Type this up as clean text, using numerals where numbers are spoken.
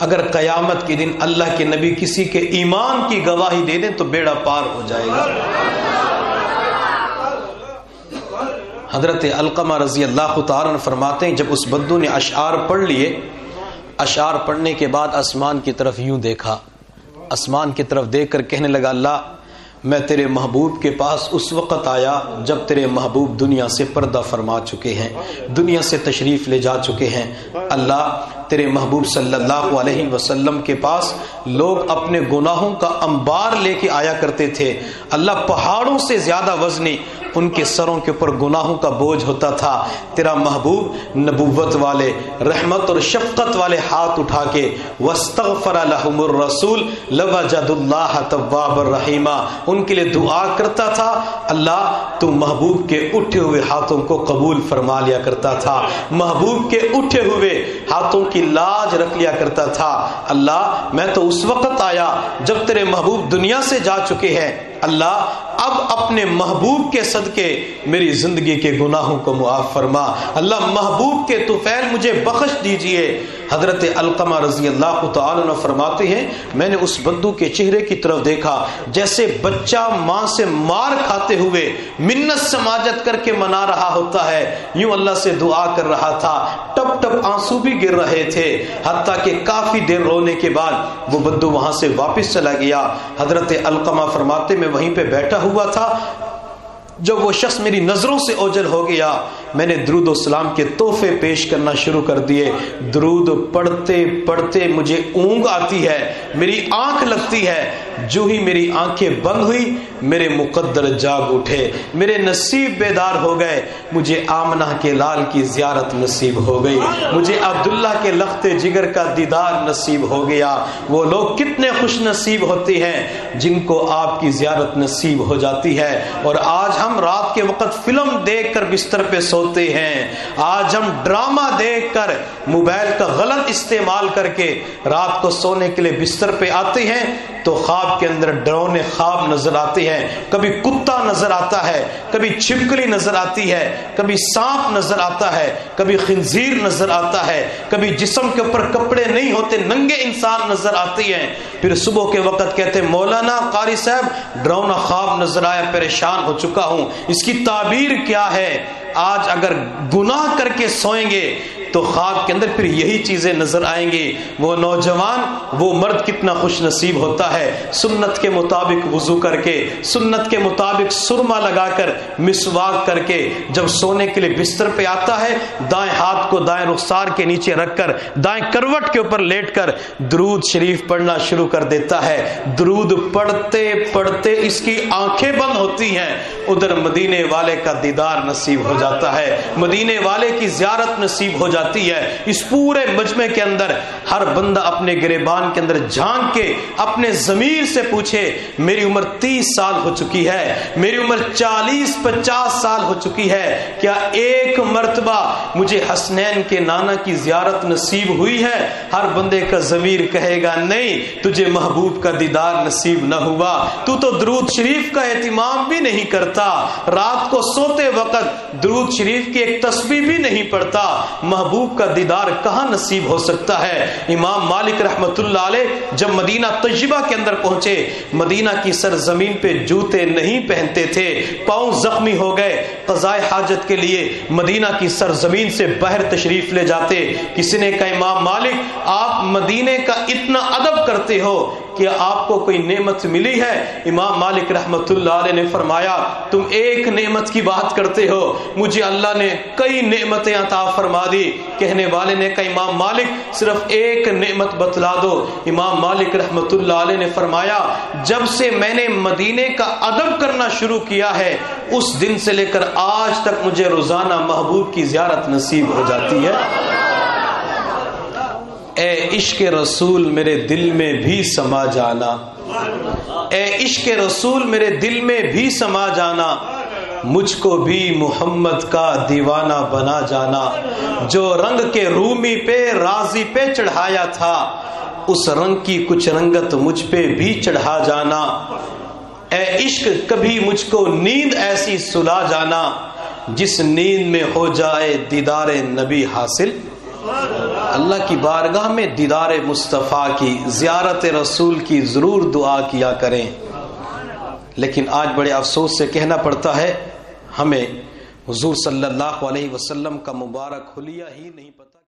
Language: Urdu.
اگر قیامت کے دن اللہ کے نبی کسی کے ایمان کی گواہی دے دیں تو بیڑا پار ہو جائے گا۔ حضرت علقمہ رضی اللہ تعالیٰ عنہ فرماتے ہیں جب اس بدو نے اشعار پڑھ لیے، اشعار پڑھنے کے بعد آسمان کی طرف یوں دیکھا، آسمان کی طرف دیکھ کر کہنے لگا اللہ میں تیرے محبوب کے پاس اس وقت آیا جب تیرے محبوب دنیا سے پردہ فرما چکے ہیں، دنیا سے تشریف لے جا چکے ہیں۔ اللہ تیرے محبوب صلی اللہ علیہ وسلم کے پاس لوگ اپنے گناہوں کا انبار لے کے آیا کرتے تھے، اللہ پہاڑوں سے زیادہ وزنی ان کے سروں کے اوپر گناہوں کا بوجھ ہوتا تھا، تیرا محبوب نبوت والے رحمت اور شفقت والے ہاتھ اٹھا کے واستغفر لهم الرسول لوجد الله توابا رحیما ان کے لیے دعا کرتا تھا، اللہ تو محبوب کے اٹھے ہوئے ہاتھوں کو قبول فرما لیا کرتا تھا، محبوب کے اٹھے ہوئے ہاتھوں کی لاج رکھ لیا کرتا تھا۔ اللہ میں تو اس وقت آیا جب تیرے محبوب دنیا سے جا چکے ہیں، اللہ اب اپنے محبوب کے صدقے میری زندگی کے گناہوں کو معاف فرما، اللہ محبوب کے طفیل مجھے بخش دیجئے۔ حضرت علقمہ رضی اللہ تعالیٰ عنہ فرماتے ہیں میں نے اس بدو کے چہرے کی طرف دیکھا جیسے بچہ ماں سے مار کھاتے ہوئے منت سماجت کر کے منا رہا ہوتا ہے، یوں اللہ سے دعا کر رہا تھا، ٹپ ٹپ آنسو بھی گر رہے تھے، حتیٰ کہ کافی دیر رونے کے بعد وہ بدو وہاں سے واپس چلا گیا۔ حضرت علقمہ فرماتے میں وہیں پہ بیٹھا ہوا تھا، جب وہ شخص میری نظروں سے اوجھل ہو گیا میں نے درود و سلام کے تحفے پیش کرنا شروع کر دیے۔ درود پڑھتے پڑھتے مجھے اونگ آتی ہے، میری آنکھ لگتی ہے، جو ہی میری آنکھیں بند ہوئی میرے مقدر جاگ اٹھے، میرے نصیب بیدار ہو گئے، مجھے آمنہ کے لال کی زیارت نصیب ہو گئی، مجھے عبداللہ کے لخت جگر کا دیدار نصیب ہو گیا۔ وہ لوگ کتنے خوش نصیب ہوتے ہیں جن کو آپ کی زیارت نصیب ہو جاتی ہے، اور آج ہم رات کے وقت فلم دیکھ کر بستر پہ سوتے ہیں، آج ہم ڈرامہ دیکھ کر موبائل کا غلط استعمال کر کے رات کو سونے کے لیے بستر پہ آتے ہیں تو خواب کے اندر ڈرونے خواب نظر آتے ہیں، کبھی کتا نظر آتا ہے، کبھی چھپکلی نظر آتی ہے، کبھی سانپ نظر آتا ہے، کبھی خنزیر نظر آتا ہے، کبھی جسم کے اوپر کپڑے نہیں ہوتے ننگے انسان نظر آتے ہیں، پھر صبح کے وقت کہتے ہیں مولانا قاری صاحب ڈرونا خواب نظر آیا، پریشان ہو چکا ہوں، اس کی تعبیر کیا ہے؟ آج اگر گناہ کر کے سوئیں گے تو خواب کے اندر پھر یہی چیزیں نظر آئیں گی۔ وہ نوجوان وہ مرد کتنا خوش نصیب ہوتا ہے، سنت کے مطابق وضو کر کے، سنت کے مطابق سرما لگا کر، مسواک کر کے جب سونے کے لیے بستر پہ آتا ہے دائیں ہاتھ کو دائیں رخسار کے نیچے رکھ کر دائیں کروٹ کے اوپر لیٹ کر درود شریف پڑھنا شروع کر دیتا ہے۔ درود پڑھتے پڑھتے اس کی آنکھیں بند ہوتی ہیں، ادھر مدینے والے کا دیدار نصیب ہو جاتا ہے، مدینے والے کی زیارت نصیب ہو جاتی ہے۔ اس پورے مجمع کے اندر ہر بندہ اپنے گریبان کے اندر جھانک کے اپنے ضمیر سے پوچھے میری عمر 30 سال ہو چکی ہے، میری عمر 40-50 سال ہو چکی ہے، کیا ایک مرتبہ مجھے حسنین کے نانا کی زیارت نصیب ہوئی ہے؟ ہر بندے کا ضمیر کہے گا نہیں، تجھے محبوب کا دیدار نصیب نہ ہوا، تو درود شریف کا اہتمام بھی نہیں کرتا، رات کو سوتے وقت درود شریف کی ایک تسبیح بھی نہیں پڑھتا، محبوب کا دیدار کہاں نصیب ہو سکتا ہے؟ امام مالک رحمت اللہ علیہ جب مدینہ طیبہ کے اندر پہنچے، مدینہ کی سرزمین پہ جوتے نہیں پہنتے تھے، پاؤں زخمی ہو گئے، قضاء حاجت کے لیے مدینہ کی سرزمین سے باہر تشریف لے جاتے۔ کسی نے کہا امام مالک آپ مدینے کا اتنا ادب کرتے ہو کہ آپ کو کوئی نعمت ملی ہے؟ امام مالک رحمت اللہ علیہ نے فرمایا تم ایک نعمت کی بات کرتے ہو، مجھے اللہ نے کئی نعمتیں عطا فرما دی۔ کہنے والے نے کہا امام مالک صرف ایک نعمت بتلا دو۔ امام مالک رحمت اللہ علیہ نے فرمایا جب سے میں نے مدینے کا ادب کرنا شروع کیا ہے اس دن سے لے کر آج تک مجھے روزانہ محبوب کی زیارت نصیب ہو جاتی ہے۔ اے عشق رسول میرے دل میں بھی سما جانا، اے عشق رسول میرے دل میں بھی سما جانا، مجھ کو بھی محمد کا دیوانہ بنا جانا، جو رنگ کے رومی پہ رازی پہ چڑھایا تھا اس رنگ کی کچھ رنگت مجھ پہ بھی چڑھا جانا، اے عشق کبھی مجھ کو نیند ایسی سلا جانا جس نیند میں ہو جائے دیدار نبی حاصل۔ اللہ کی بارگاہ میں دیدار مصطفیٰ کی، زیارت رسول کی ضرور دعا کیا کریں۔ لیکن آج بڑے افسوس سے کہنا پڑتا ہے ہمیں حضور صلی اللہ علیہ وسلم کا مبارک حلیہ ہی نہیں پتہ۔